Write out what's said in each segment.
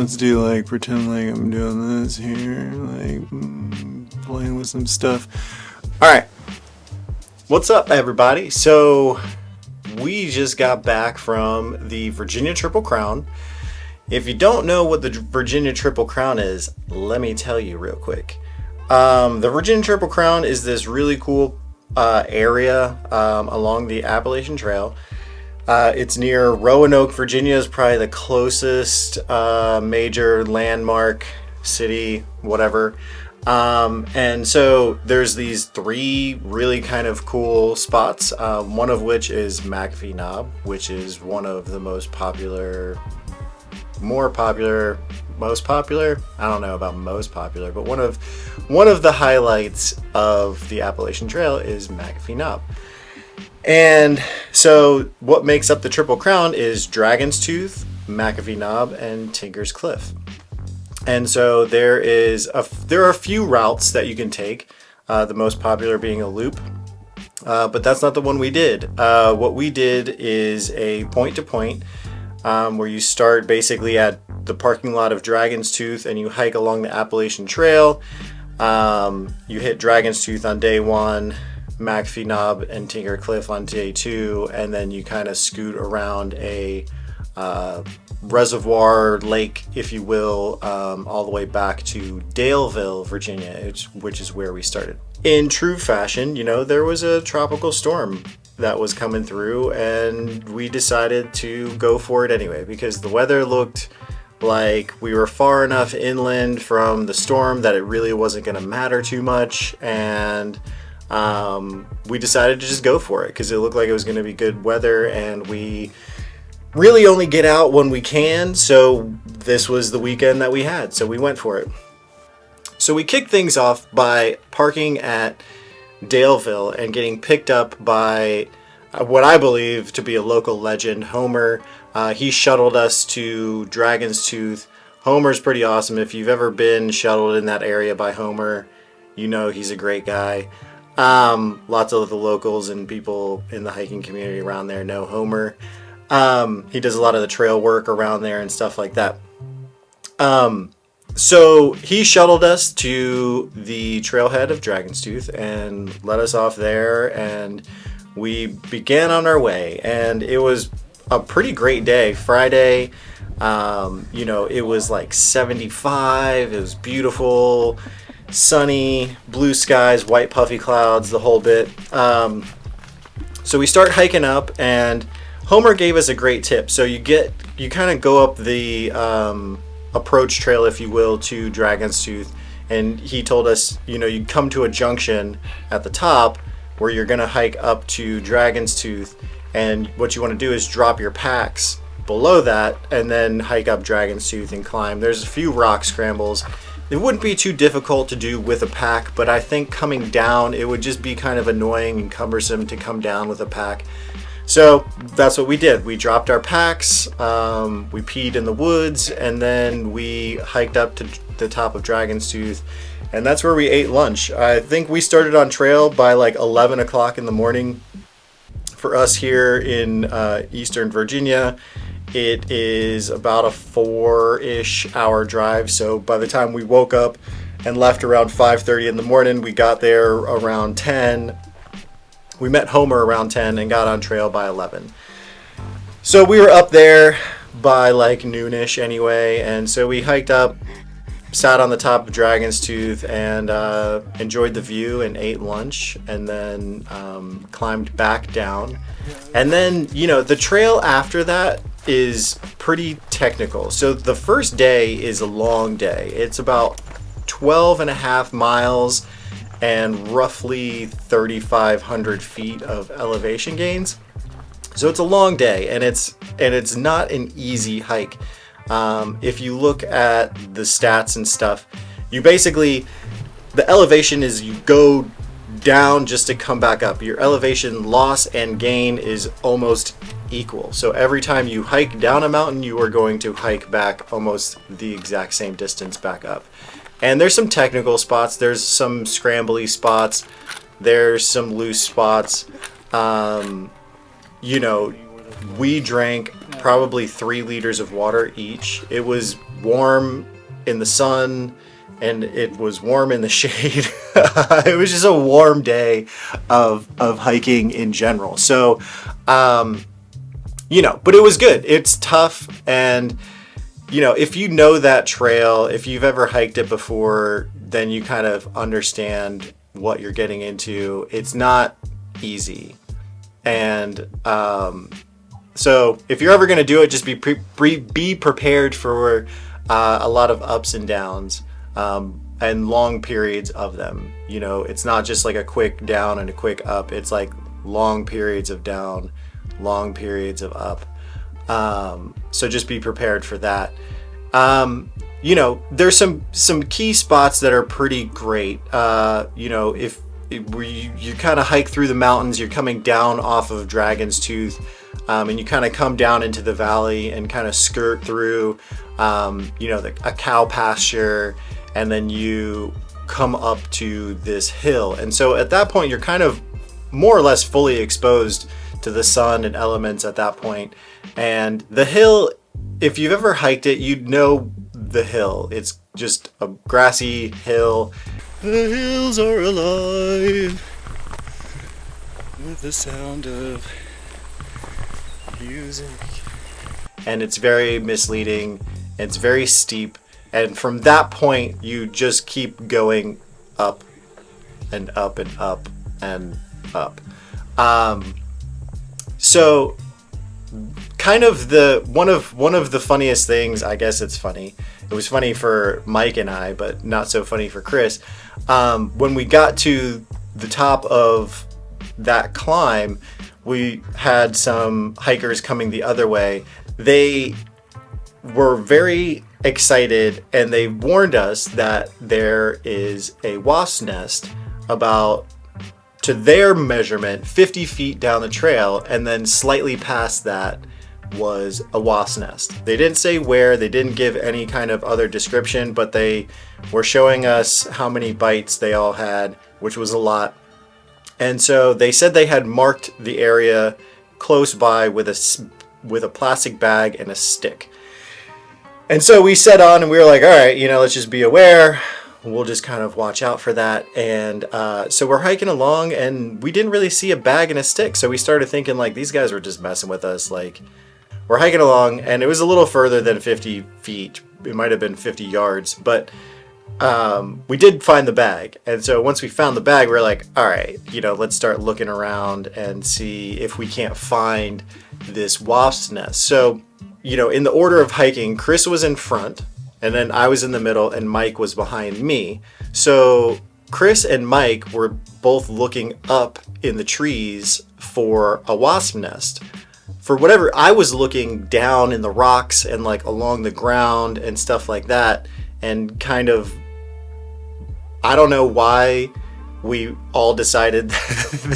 let's do like pretend like I'm doing this here, like playing with some stuff. All right, what's up, everybody? So we just got back from the Virginia Triple Crown. If you don't know what the Virginia Triple Crown is, let me tell you real quick. The Virginia Triple Crown is this really cool area along the Appalachian Trail. It's near Roanoke, Virginia is probably the closest major landmark city, whatever. And so there's these three really kind of cool spots, one of which is McAfee Knob, which is one of the most popular, I don't know about most popular, but one of the highlights of the Appalachian Trail is McAfee Knob. And so what makes up the Triple Crown is Dragon's Tooth, McAfee Knob, and Tinker's Cliff. And so there are a few routes that you can take, the most popular being a loop, but that's not the one we did. What we did is a point-to-point, where you start basically at the parking lot of Dragon's Tooth and you hike along the Appalachian Trail. You hit Dragon's Tooth on day one, McAfee Knob and Tinker Cliff on day two, and then you kind of scoot around a reservoir lake, if you will, all the way back to Daleville, Virginia, which is where we started. In true fashion, there was a tropical storm that was coming through, and we decided to go for it anyway because the weather looked like we were far enough inland from the storm that it really wasn't going to matter too much, and we decided to just go for it because it looked like it was going to be good weather, and we really only get out when we can, so this was the weekend that we had, so we went for it. So we kicked things off by parking at Daleville and getting picked up by what I believe to be a local legend, Homer. He shuttled us to Dragon's Tooth. Homer's pretty awesome. If you've ever been shuttled in that area by Homer, he's a great guy. Lots of the locals and people in the hiking community around there know Homer. He does a lot of the trail work around there and stuff like that. So he shuttled us to the trailhead of Dragon's Tooth and let us off there, and we began on our way, and it was a pretty great day. Friday, it was like 75, it was beautiful, sunny, blue skies, white puffy clouds, the whole bit. So we start hiking up, and Homer gave us a great tip. So you kind of go up the approach trail, if you will, to Dragon's Tooth, and he told us, you come to a junction at the top where you're going to hike up to Dragon's Tooth, and what you want to do is drop your packs below that and then hike up Dragon's Tooth and climb. There's a few rock scrambles. It wouldn't be too difficult to do with a pack, but I think coming down, it would just be kind of annoying and cumbersome to come down with a pack. So that's what we did. We dropped our packs, we peed in the woods, and then we hiked up to the top of Dragon's Tooth, and that's where we ate lunch. I think we started on trail by like 11 o'clock in the morning. For us here in Eastern Virginia, it is about a 4-ish hour drive. So by the time we woke up and left around 5:30 in the morning, we got there around 10. We met Homer around 10 and got on trail by 11. So we were up there by like noonish anyway, and so we hiked up, sat on the top of Dragon's Tooth, and enjoyed the view and ate lunch, and then climbed back down. And then, the trail after that is pretty technical. So the first day is a long day. It's about 12 and a half miles and roughly 3,500 feet of elevation gains. So it's a long day, and it's not an easy hike. If you look at the stats and stuff, the elevation is you go down just to come back up. Your elevation loss and gain is almost equal. So every time you hike down a mountain, you are going to hike back almost the exact same distance back up. And there's some technical spots, there's some scrambly spots, there's some loose spots. We drank probably 3 liters of water each. It was warm in the sun and it was warm in the shade. It was just a warm day of hiking in general. So, but it was good. It's tough. And, if you know that trail, if you've ever hiked it before, then you kind of understand what you're getting into. It's not easy. And so if you're ever going to do it, just be prepared for a lot of ups and downs and long periods of them. It's not just like a quick down and a quick up. It's like long periods of down, long periods of up. So just be prepared for that. There's some key spots that are pretty great. If you kind of hike through the mountains, you're coming down off of Dragon's Tooth, and you kind of come down into the valley and kind of skirt through, a cow pasture, and then you come up to this hill. And so at that point, you're kind of more or less fully exposed to the sun and elements at that point. And the hill, if you've ever hiked it, you'd know the hill. It's just a grassy hill. The hills are alive with the sound of music. And it's very misleading. It's very steep. And from that point, you just keep going up and up and up and up. So kind of one of the funniest things, I guess it's funny. It was funny for Mike and I, but not so funny for Chris. When we got to the top of that climb, we had some hikers coming the other way. They were very excited and they warned us that there is a wasp nest about, to their measurement, 50 feet down the trail, and then slightly past that was a wasp nest. They didn't say where, they didn't give any kind of other description, but they were showing us how many bites they all had, which was a lot. And so they said they had marked the area close by with a plastic bag and a stick. And so we set on and we were like, all right, let's just be aware. We'll just kind of watch out for that. And so we're hiking along and we didn't really see a bag and a stick. So we started thinking like these guys were just messing with us. Like, we're hiking along and it was a little further than 50 feet. It might have been 50 yards, but we did find the bag. And so once we found the bag, we were like, all right, let's start looking around and see if we can't find this wasp's nest. So, in the order of hiking, Chris was in front and then I was in the middle and Mike was behind me. So Chris and Mike were both looking up in the trees for a wasp nest. For whatever, I was looking down in the rocks and like along the ground and stuff like that, and kind of, I don't know why we all decided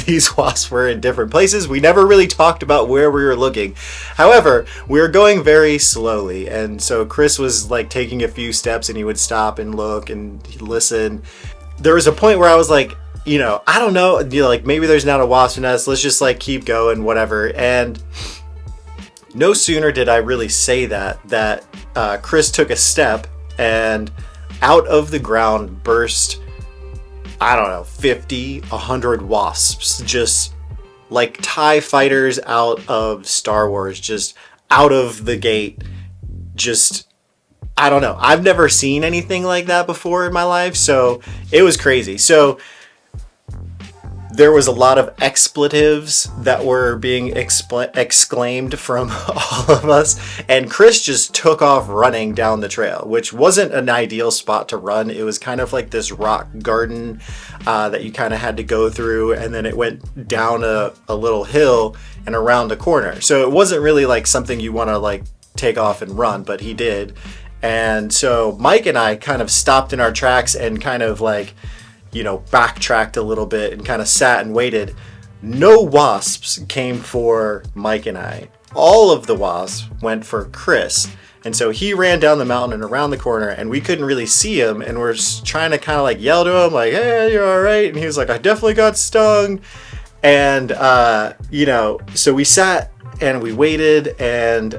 these wasps were in different places. We never really talked about where we were looking. However, we were going very slowly, and so Chris was like taking a few steps and he would stop and look and listen. There was a point where I was like, I don't know, like maybe there's not a wasp nest. Let's just like keep going, whatever. And no sooner did I really say that Chris took a step and out of the ground burst, I don't know, 50, 100 wasps, just like TIE fighters out of Star Wars, just out of the gate. Just, I don't know. I've never seen anything like that before in my life, so it was crazy. So there was a lot of expletives that were being exclaimed from all of us. And Chris just took off running down the trail, which wasn't an ideal spot to run. It was kind of like this rock garden that you kind of had to go through. And then it went down a little hill and around a corner. So it wasn't really like something you want to like take off and run, but he did. And so Mike and I kind of stopped in our tracks and kind of like, backtracked a little bit and kind of sat and waited. No wasps came for Mike and I. All of the wasps went for Chris. And so he ran down the mountain and around the corner and we couldn't really see him. And we're just trying to kind of like yell to him like, hey, you're all right. And he was like, I definitely got stung. And, so we sat and we waited and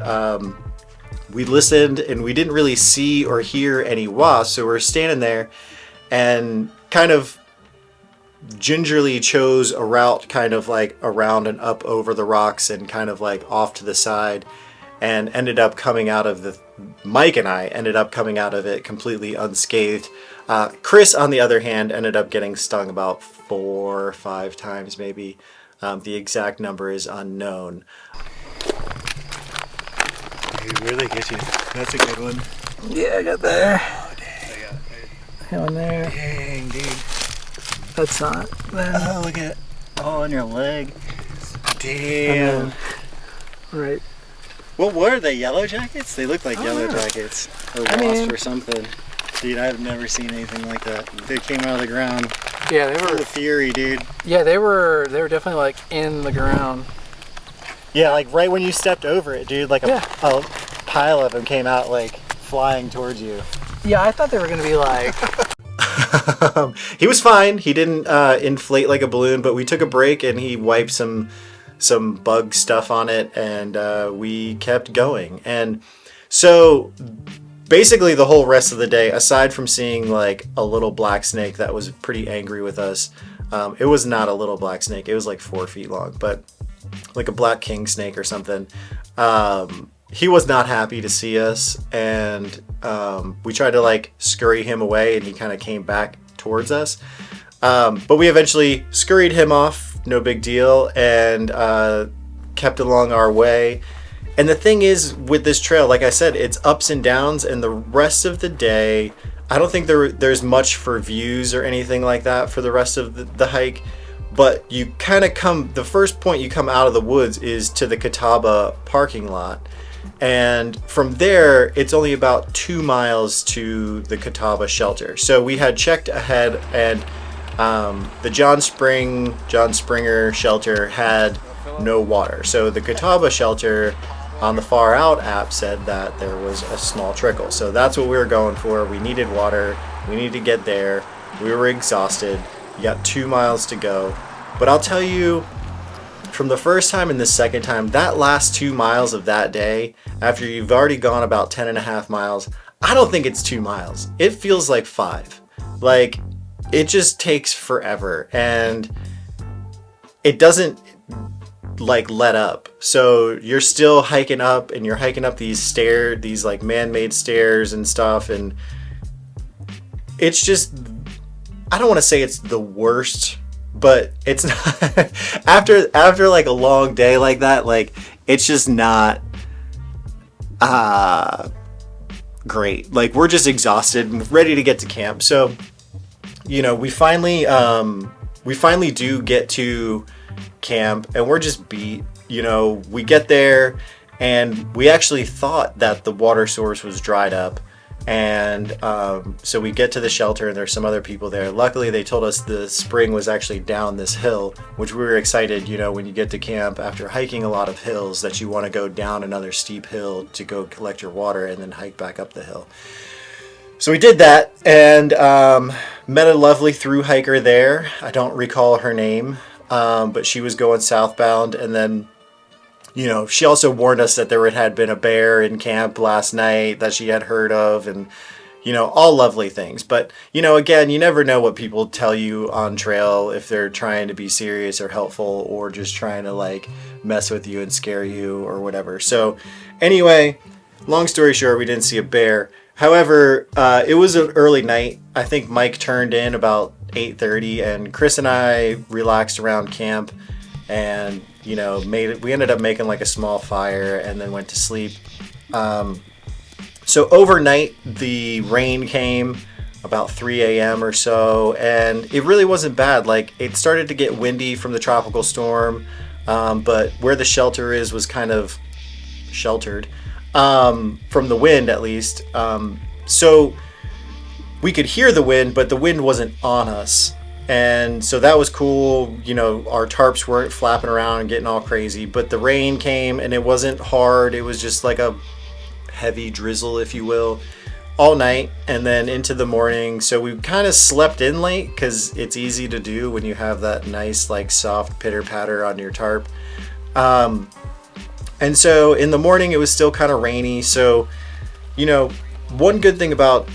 we listened and we didn't really see or hear any wasps. So we're standing there and kind of gingerly chose a route kind of like around and up over the rocks and kind of like off to the side, and ended up coming out of the Mike and I ended up coming out of it completely unscathed. Chris, on the other hand, ended up getting stung about 4 or 5 times maybe. The exact number is unknown. Dude, where'd they get you? That's a good one. Yeah, I got there. Oh, dang. One there. Dang, dude. That's not. Then. Oh, look at it. Oh, on your leg. Damn. Right. What were they? Yellow jackets? They look like yellow know. jackets. Or I wasp mean- or something. Dude, I've never seen anything like that. They came out of the ground. Yeah, they Full were. of fury, dude. Yeah, they were. They were definitely like in the ground. Yeah, like right when you stepped over it, dude, like a pile of them came out like flying towards you. Yeah, I thought they were gonna be like. He was fine. He didn't inflate like a balloon, but we took a break and he wiped some bug stuff on it, and we kept going. And so basically the whole rest of the day, aside from seeing like a little black snake that was pretty angry with us, it was not a little black snake. It was like 4 feet long, but like a black king snake or something. He was not happy to see us, and we tried to like scurry him away, and he kind of came back towards us. But we eventually scurried him off, no big deal, and kept along our way. And the thing is with this trail, like I said, it's ups and downs, and the rest of the day, I don't think there's much for views or anything like that for the rest of the hike. But you kind of the first point you come out of the woods is to the Catawba parking lot. And from there, it's only about 2 miles to the Catawba shelter. So we had checked ahead, and the John Springer shelter had no water. So the Catawba shelter on the Far Out app said that there was a small trickle. So that's what we were going for. We needed water. We needed to get there. We were exhausted. You got 2 miles to go. But I'll tell you, from the first time and the second time, that last 2 miles of that day, after you've already gone about 10.5 miles, I don't think it's 2 miles. It feels like 5. Like, it just takes forever. And it doesn't like let up. So you're still hiking up, and you're hiking up these stairs, these like man-made stairs and stuff. And it's just, I don't want to say it's the worst, but it's not. after like a long day like that, like it's just not great. Like we're just exhausted and ready to get to camp. So we finally do get to camp, and we're just beat. We get there, and we actually thought that the water source was dried up. And so we get to the shelter, and there's some other people there. Luckily, they told us the spring was actually down this hill, which we were excited, when you get to camp after hiking a lot of hills, that you want to go down another steep hill to go collect your water and then hike back up the hill. So we did that, and met a lovely thru hiker there. I don't recall her name, but she was going southbound. And then she also warned us that there had been a bear in camp last night that she had heard of, and, all lovely things. But, again, you never know what people tell you on trail, if they're trying to be serious or helpful, or just trying to like mess with you and scare you or whatever. So anyway, long story short, we didn't see a bear. However, it was an early night. I think Mike turned in about 8:30, and Chris and I relaxed around camp, and we ended up making like a small fire and then went to sleep. So overnight, the rain came about 3 a.m. or so, and it really wasn't bad. Like, it started to get windy from the tropical storm, but where the shelter was kind of sheltered from the wind, at least. So we could hear the wind, but the wind wasn't on us. And so that was cool. Our tarps weren't flapping around and getting all crazy, but the rain came, and it wasn't hard. It was just like a heavy drizzle, if you will, all night and then into the morning. So we kind of slept in late, because it's easy to do when you have that nice like soft pitter patter on your tarp. And so in the morning it was still kind of rainy. So, you know, one good thing about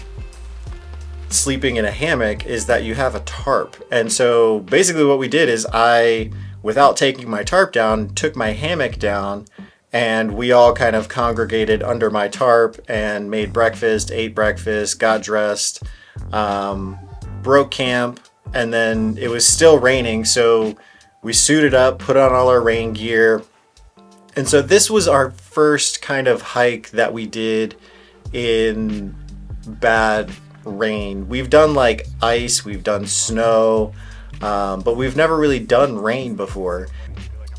sleeping in a hammock is that you have a tarp. And so basically what we did is I, without taking my tarp down, took my hammock down, and we all kind of congregated under my tarp and made breakfast, ate breakfast, got dressed, broke camp, and then it was still raining. So we suited up, put on all our rain gear. And so this was our first kind of hike that we did in bad rain. We've done like ice, we've done snow, but we've never really done rain before.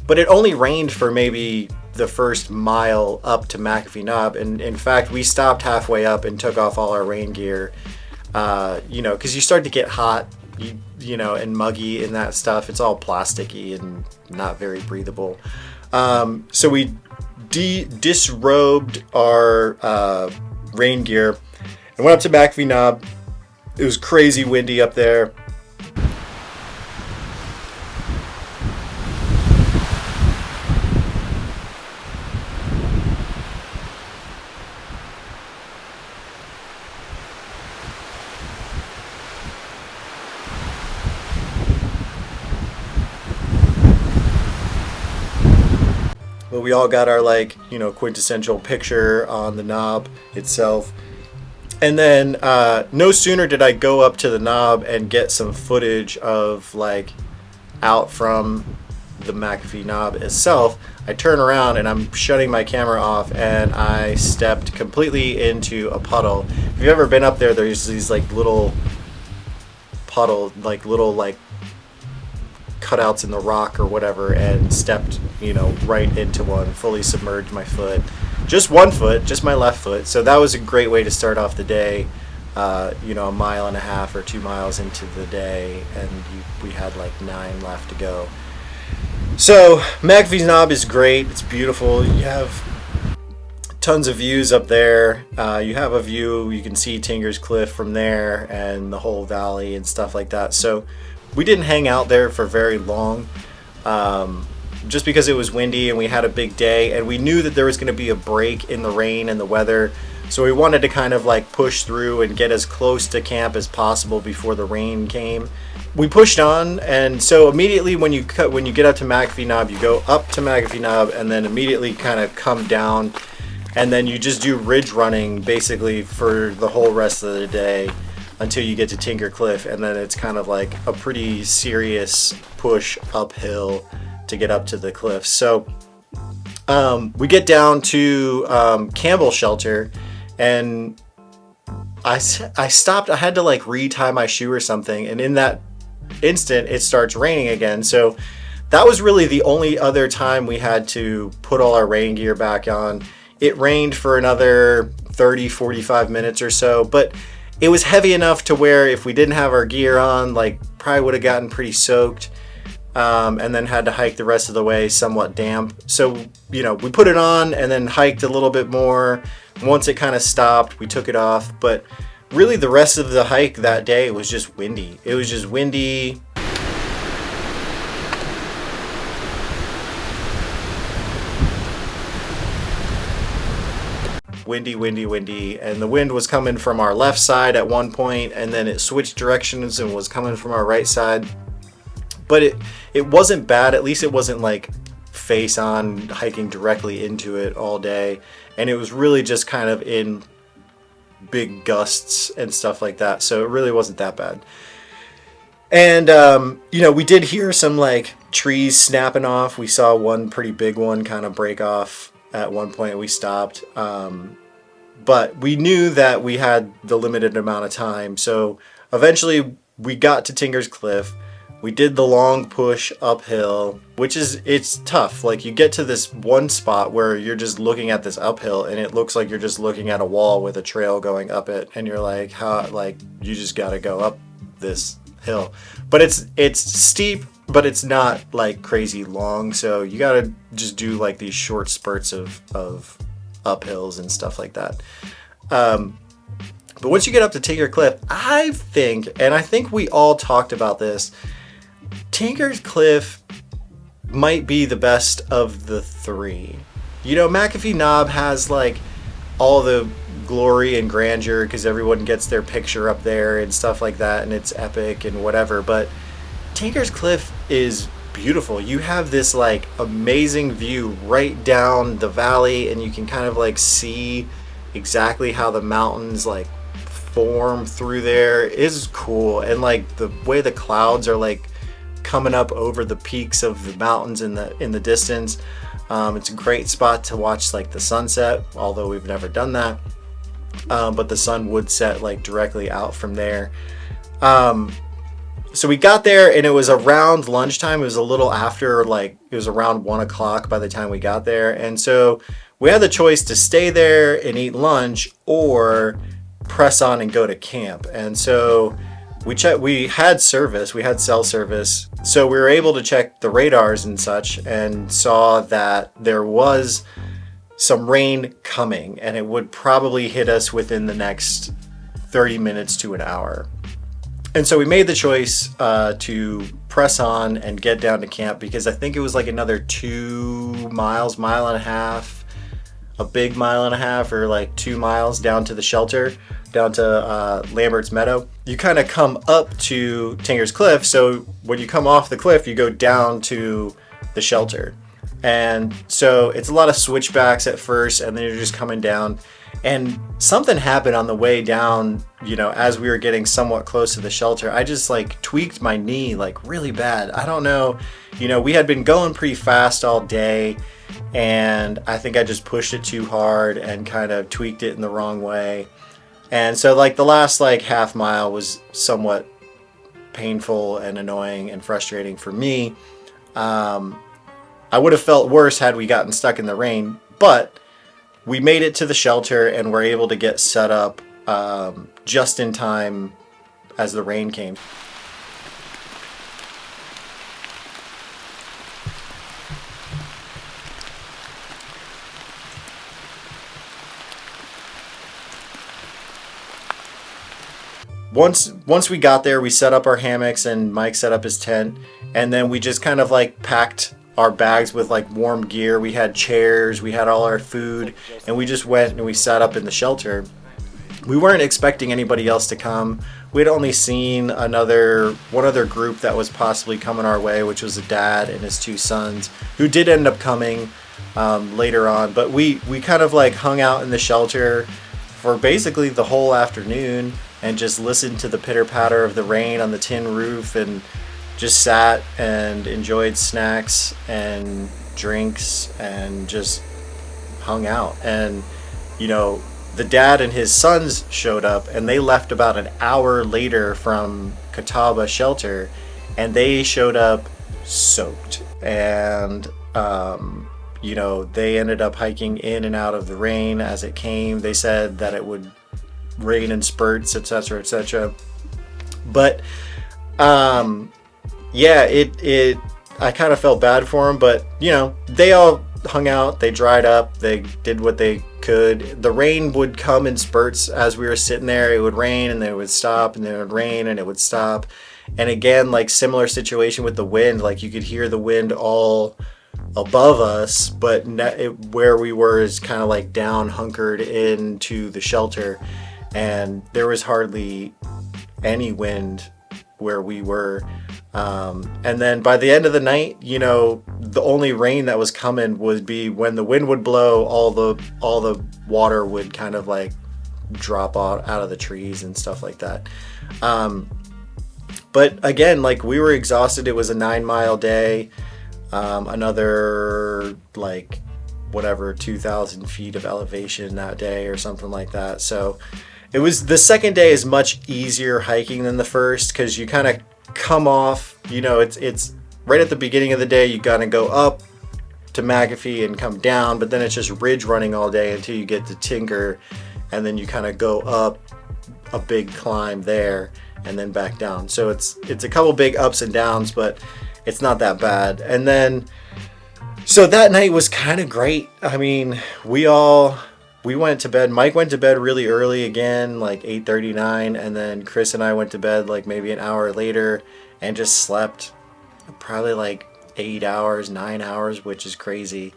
But it only rained for maybe the first mile up to McAfee Knob. And in fact, we stopped halfway up and took off all our rain gear, you know, because you start to get hot, you know, and muggy and that stuff. It's all plasticky and not very breathable. So we disrobed our rain gear and went up to McAfee Knob. It was crazy windy up there. But we all got our, like, you know, quintessential picture on the knob itself. And then no sooner did I go up to the knob and get some footage of, like, out from the McAfee Knob itself, I turn around and I'm shutting my camera off and I stepped completely into a puddle. If you've ever been up there, there's these, like, little puddle, like, little, like, cutouts in the rock or whatever, and stepped, you know, right into one, fully submerged my foot. Just one foot, just my left foot. So that was a great way to start off the day, you know, a mile and a half or 2 miles into the day, and we had like 9 left to go. So McAfee Knob is great. It's beautiful. You have tons of views up there. You have a view, you can see Tinker's Cliff from there and the whole valley and stuff like that. So we didn't hang out there for very long, just because it was windy and we had a big day, and we knew that there was going to be a break in the rain and the weather. So we wanted to kind of like push through and get as close to camp as possible before the rain came. We pushed on, and so immediately when you get up to McAfee Knob, you go up to McAfee Knob and then immediately kind of come down, and then you just do ridge running basically for the whole rest of the day until you get to Tinker Cliff, and then it's kind of like a pretty serious push uphill to get up to the cliff. So we get down to Campbell Shelter, and I stopped. I had to like retie my shoe or something, and in that instant it starts raining again. So that was really the only other time we had to put all our rain gear back on. It rained for another 30-45 minutes or so, but it was heavy enough to where if we didn't have our gear on, like, probably would have gotten pretty soaked, and then had to hike the rest of the way somewhat damp. So, you know, we put it on and then hiked a little bit more. Once it kind of stopped, we took it off. But really the rest of the hike that day was just windy. It was just windy. Windy, and the wind was coming from our left side at one point, and then it switched directions and was coming from our right side. But it wasn't bad. At least it wasn't like face on hiking directly into it all day, and it was really just kind of in big gusts and stuff like that, so it really wasn't that bad. And you know, we did hear some like trees snapping off. We saw one pretty big one kind of break off at one point. We stopped, but we knew that we had the limited amount of time, so eventually we got to Tinker's Cliff. We did the long push uphill, which it's tough. Like, you get to this one spot where you're just looking at this uphill and it looks like you're just looking at a wall with a trail going up it, and you're like, how, like, you just gotta go up this hill. But it's steep, but it's not like crazy long, so you gotta just do like these short spurts of uphills and stuff like that. But once you get up to Tinker Cliff, I think we all talked about this, Tinker's Cliff might be the best of the three. You know, McAfee Knob has like all the glory and grandeur because everyone gets their picture up there and stuff like that, and it's epic and whatever. But Tinker's Cliff is beautiful. You have this like amazing view right down the valley, and you can kind of like see exactly how the mountains like form through there. It is cool, and like the way the clouds are like coming up over the peaks of the mountains in the distance. It's a great spot to watch like the sunset, although we've never done that. But the sun would set like directly out from there. So we got there, and it was around lunchtime. It was a little after, like it was around 1 o'clock by the time we got there. And so we had the choice to stay there and eat lunch or press on and go to camp. And so we had service, we had cell service. So we were able to check the radars and such, and saw that there was some rain coming, and it would probably hit us within the next 30 minutes to an hour. And so we made the choice to press on and get down to camp, because I think it was like another 2 miles, mile and a half, a big mile and a half, or like 2 miles down to the shelter, down to Lambert's Meadow. You kind of come up to Tinker's Cliff, so when you come off the cliff, you go down to the shelter. And so it's a lot of switchbacks at first, and then you're just coming down. And something happened on the way down, you know, as we were getting somewhat close to the shelter. I just like tweaked my knee like really bad. I don't know, you know, we had been going pretty fast all day, and I think I just pushed it too hard and kind of tweaked it in the wrong way. And so like the last like half mile was somewhat painful and annoying and frustrating for me. I would have felt worse had we gotten stuck in the rain, but we made it to the shelter and were able to get set up just in time as the rain came. Once we got there, we set up our hammocks and Mike set up his tent, and then we just kind of like packed our bags with like warm gear. We had chairs, we had all our food, and we just went and we sat up in the shelter. We weren't expecting anybody else to come. We'd only seen one other group that was possibly coming our way, which was a dad and his 2 sons, who did end up coming later on. But we kind of like hung out in the shelter for basically the whole afternoon and just listened to the pitter patter of the rain on the tin roof, and just sat and enjoyed snacks and drinks and just hung out. And, you know, the dad and his sons showed up, and they left about an hour later from Catawba shelter, and they showed up soaked. And, you know, they ended up hiking in and out of the rain as it came. They said that it would rain in spurts, etc., etc. But, yeah, I kind of felt bad for them, but, you know, they all hung out, they dried up, they did what they could. The rain would come in spurts as we were sitting there. It would rain, and then it would stop, and then it would rain, and it would stop. And again, like similar situation with the wind, like you could hear the wind all above us, but where we were is kind of like down, hunkered into the shelter, and there was hardly any wind where we were. And then by the end of the night, you know, the only rain that was coming would be when the wind would blow, all the water would kind of like drop out of the trees and stuff like that. But again, like we were exhausted. It was a 9-mile day, another like whatever 2,000 feet of elevation that day or something like that. So it was, the second day is much easier hiking than the first, because you kind of come off, you know, it's right at the beginning of the day, you gotta go up to McAfee and come down, but then it's just ridge running all day until you get to Tinker, and then you kind of go up a big climb there and then back down. So it's a couple big ups and downs, but it's not that bad. And then so that night was kind of great. I mean, we went to bed. Mike went to bed really early again, like 8:39, and then Chris and I went to bed like maybe an hour later and just slept probably like 8 hours, 9 hours, which is crazy.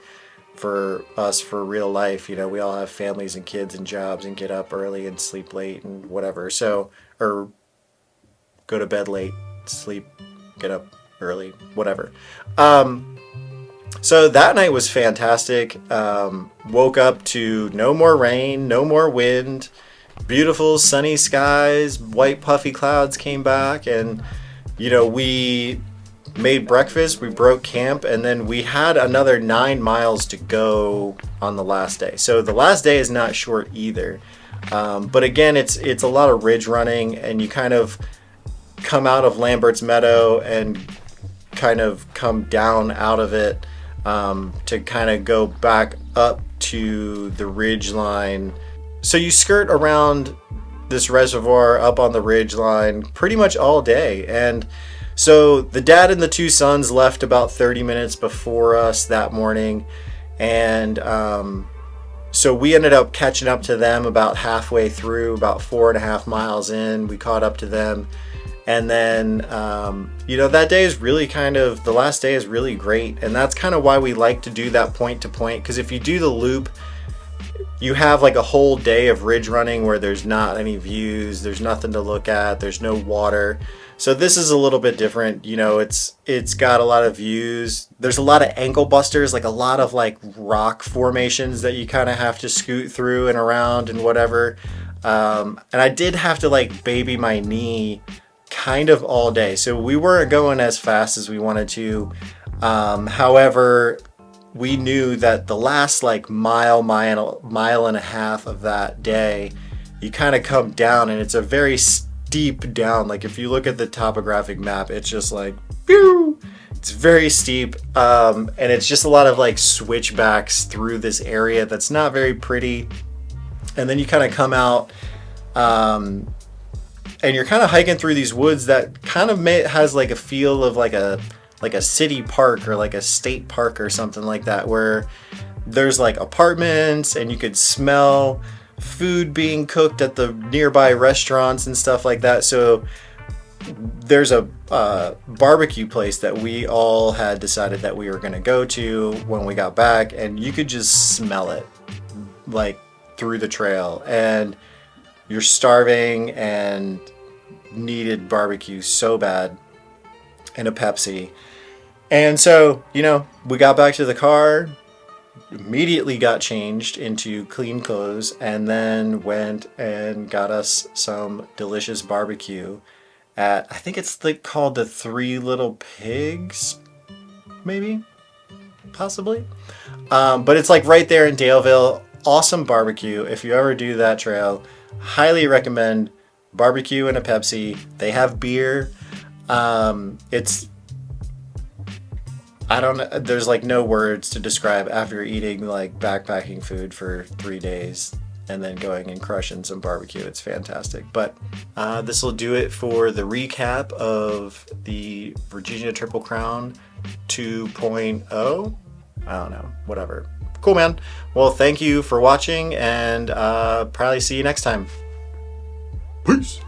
for us for real life. You know, we all have families and kids and jobs and get up early and sleep late and whatever. So, or go to bed late, sleep, get up early, whatever. So that night was fantastic. Woke up to no more rain, no more wind, beautiful sunny skies, white puffy clouds came back, and you know, we made breakfast, we broke camp, and then we had another 9 miles to go on the last day. So the last day is not short either. But again, it's a lot of ridge running, and you kind of come out of Lambert's Meadow and kind of come down out of it to kind of go back up to the ridge line. So you skirt around this reservoir up on the ridge line pretty much all day. And so the dad and the two sons left about 30 minutes before us that morning. And so we ended up catching up to them about halfway through, about 4.5 miles in. We caught up to them. And then, you know, that day is really the last day is really great. And that's kind of why we like to do that point to point. Because if you do the loop, you have like a whole day of ridge running where there's not any views, there's nothing to look at, there's no water. So this is a little bit different. You know, it's got a lot of views. There's a lot of ankle busters, like a lot of like rock formations that you kind of have to scoot through and around and whatever. And I did have to like baby my knee kind of all day. So we weren't going as fast as we wanted to. However, we knew that the last like mile and a half of that day, you kind of come down, and it's a very steep down. Like if you look at the topographic map, it's just like, pew! It's very steep. And it's just a lot of like switchbacks through this area that's not very pretty. And then you kind of come out, and you're kind of hiking through these woods that kind of has like a feel of like a city park or like a state park or something like that, where there's like apartments and you could smell food being cooked at the nearby restaurants and stuff like that. So there's a barbecue place that we all had decided that we were going to go to when we got back, and you could just smell it like through the trail, and you're starving and needed barbecue so bad and a Pepsi. And so, you know, we got back to the car, immediately got changed into clean clothes, and then went and got us some delicious barbecue at, I think it's like called the Three Little Pigs, maybe, possibly. But it's like right there in Daleville. Awesome barbecue. If you ever do that trail, highly recommend barbecue and a Pepsi. They have beer. I don't know. There's like no words to describe after eating like backpacking food for 3 days and then going and crushing some barbecue. It's fantastic. But this will do it for the recap of the Virginia Triple Crown 2.0. I don't know. Whatever. Cool, man. Well, thank you for watching, and probably see you next time. Peace.